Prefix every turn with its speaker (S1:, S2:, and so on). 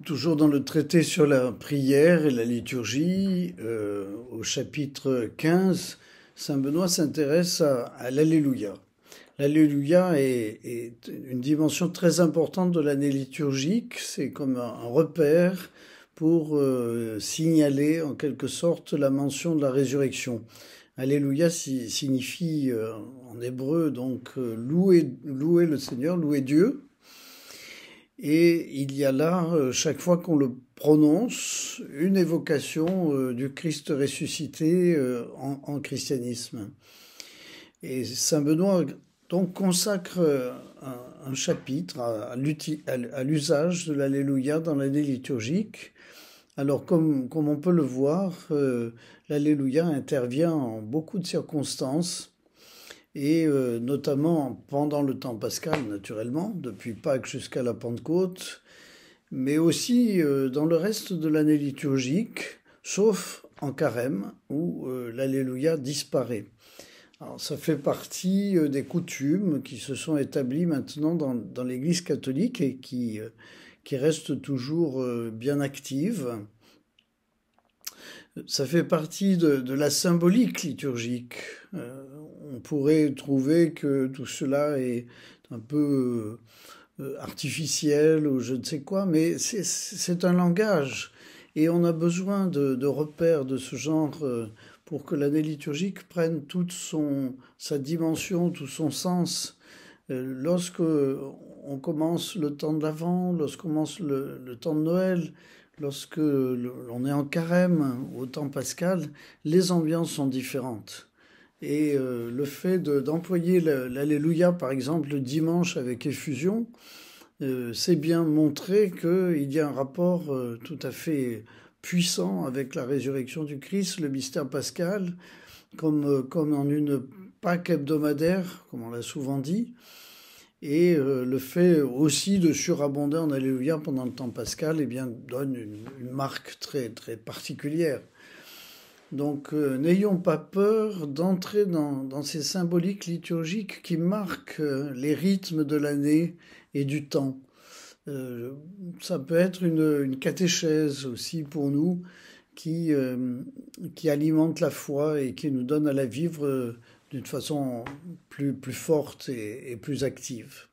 S1: Toujours dans le traité sur la prière et la liturgie, au chapitre 15, saint Benoît s'intéresse à l'Alléluia. L'Alléluia est une dimension très importante de l'année liturgique. C'est comme un repère pour signaler en quelque sorte la mention de la résurrection. Alléluia signifie en hébreu donc louer le Seigneur, louer Dieu. Et il y a là, chaque fois qu'on le prononce, une évocation du Christ ressuscité en christianisme. Et saint Benoît donc consacre un chapitre à l'usage de l'Alléluia dans l'année liturgique. Alors comme on peut le voir, l'Alléluia intervient en beaucoup de circonstances, et notamment pendant le temps pascal, naturellement, depuis Pâques jusqu'à la Pentecôte, mais aussi dans le reste de l'année liturgique, sauf en Carême, où l'Alléluia disparaît. Alors, ça fait partie des coutumes qui se sont établies maintenant dans l'Église catholique et qui restent toujours bien actives. Ça fait partie de la symbolique liturgique. On pourrait trouver que tout cela est un peu artificiel ou je ne sais quoi, mais c'est un langage. Et on a besoin de repères de ce genre pour que l'année liturgique prenne toute sa dimension, tout son sens. Lorsque on commence le temps de l'Avent, lorsqu'on commence le temps de Noël, lorsque l'on est en carême, au temps pascal, les ambiances sont différentes. Et le fait d'employer l'Alléluia, par exemple, le dimanche avec effusion, c'est bien montrer qu'il y a un rapport tout à fait puissant avec la résurrection du Christ, le mystère pascal, comme en une Pâque hebdomadaire, comme on l'a souvent dit. Et le fait aussi de surabonder en Alléluia pendant le temps pascal, eh bien, donne une marque très, très particulière. Donc, n'ayons pas peur d'entrer dans ces symboliques liturgiques qui marquent les rythmes de l'année et du temps. Ça peut être une catéchèse aussi pour nous qui alimente la foi et qui nous donne à la vivre d'une façon plus forte et plus active.